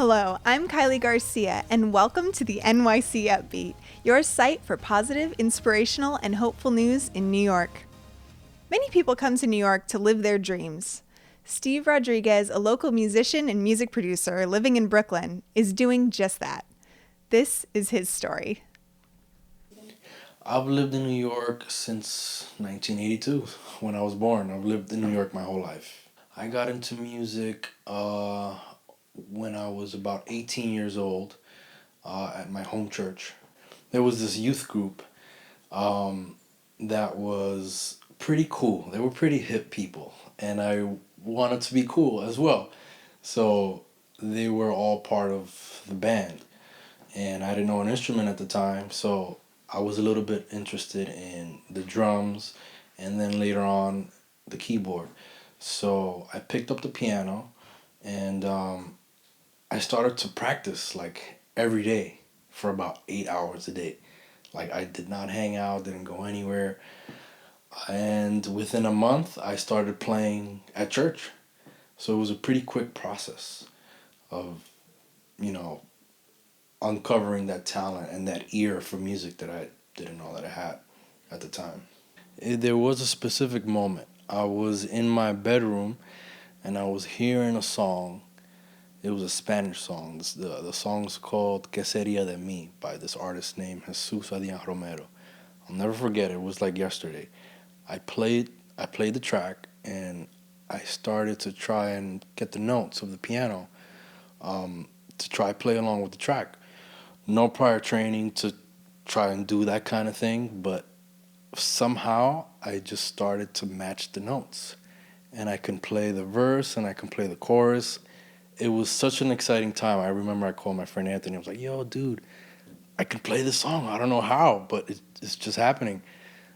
Hello, I'm Kylie Garcia, and welcome to the NYC Upbeat, your site for positive, inspirational, and hopeful news in New York. Many people come to New York to live their dreams. Steve Rodriguez, a local musician and music producer living in Brooklyn, is doing just that. This is his story. I've lived in New York since 1982, when I was born. I've lived in New York my whole life. I got into music when I was about 18 years old at my home church. There was this youth group that was pretty cool. They were pretty hip people, and I wanted to be cool as well. So they were all part of the band, and I didn't know an instrument at the time, so I was a little bit interested in the drums and then later on the keyboard. So I picked up the piano and I started to practice like every day for about 8 hours a day. Like I did not hang out, didn't go anywhere. And within a month, I started playing at church. So it was a pretty quick process of, you know, uncovering that talent and that ear for music that I didn't know that I had at the time. There was a specific moment. I was in my bedroom and I was hearing a song. It was a Spanish song. The song's called Que Sería de Mí by this artist named Jesus Adrian Romero. I'll never forget it. It was like yesterday. I played the track and I started to try and get the notes of the piano to try play along with the track. No prior training to try and do that kind of thing, but somehow I just started to match the notes. And I can play the verse and I can play the chorus. It was such an exciting time. I remember I called my friend Anthony. I was like, yo, dude, I can play this song. I don't know how, but it's just happening.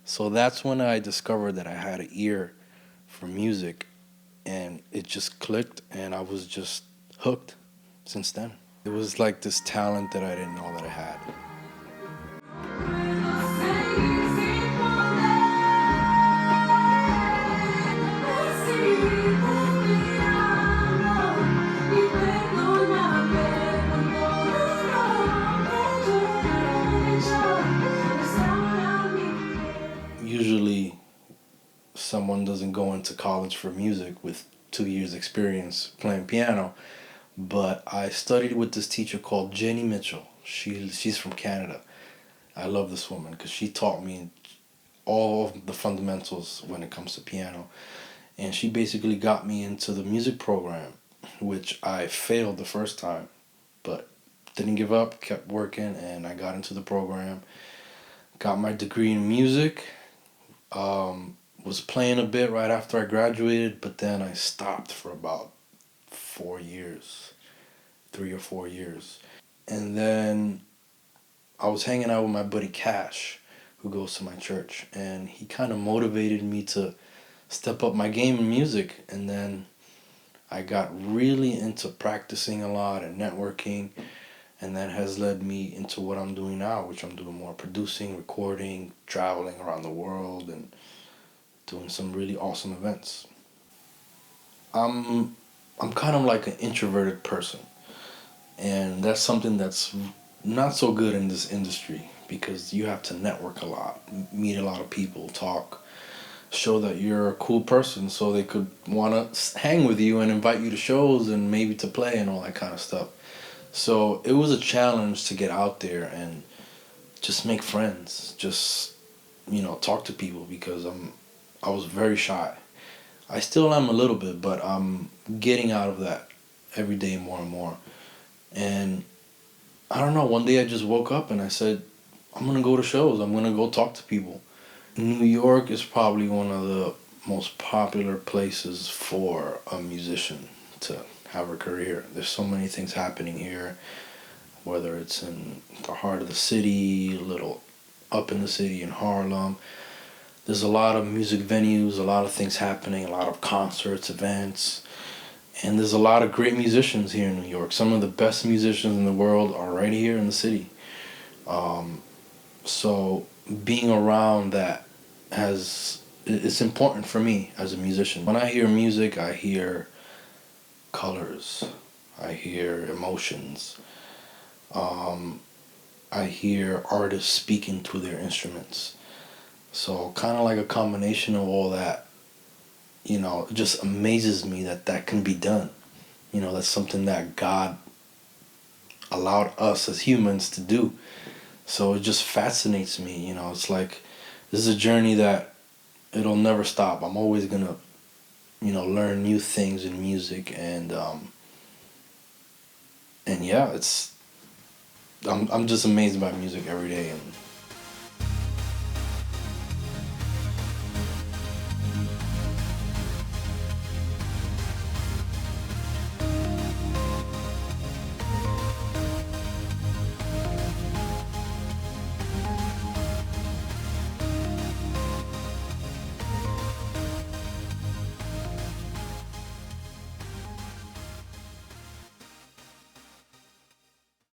So that's when I discovered that I had an ear for music, and it just clicked, and I was just hooked since then. It was like this talent that I didn't know that I had. Usually, someone doesn't go into college for music with 2 years experience playing piano, but I studied with this teacher called Jenny Mitchell. She's from Canada. I love this woman because she taught me all of the fundamentals when it comes to piano. And she basically got me into the music program, which I failed the first time, but didn't give up, kept working, and I got into the program. Got my degree in music. Was playing a bit right after I graduated, but then I stopped for about 4 years, 3 or 4 years. And then I was hanging out with my buddy Cash, who goes to my church, and he kind of motivated me to step up my game in music. And then I got really into practicing a lot and networking, and that has led me into what I'm doing now, which I'm doing more producing, recording, traveling around the world, and doing some really awesome events. I'm I'm kind of like an introverted person, and that's something that's not so good in this industry because you have to network a lot, meet a lot of people, talk, show that you're a cool person so they could want to hang with you and invite you to shows and maybe to play and all that kind of stuff. So it was a challenge to get out there and just make friends, just talk to people because I was very shy. I still am a little bit, but I'm getting out of that every day more and more. And I don't know, one day I just woke up and I said, I'm going to go to shows. I'm going to go talk to people. New York is probably one of the most popular places for a musician to have a career. There's so many things happening here, whether it's in the heart of the city, a little up in the city in Harlem. There's a lot of music venues, a lot of things happening, a lot of concerts, events, and there's a lot of great musicians here in New York. Some of the best musicians in the world are right here in the city. So being around that it's important for me as a musician. When I hear music, I hear colors. I hear emotions. Um, I hear artists speaking through their instruments. So kind of like a combination of all that, it just amazes me that that can be done. That's something that God allowed us as humans to do. So it just fascinates me. It's like this is a journey that it'll never stop. I'm always gonna, learn new things in music, and yeah, I'm just amazed by music every day, and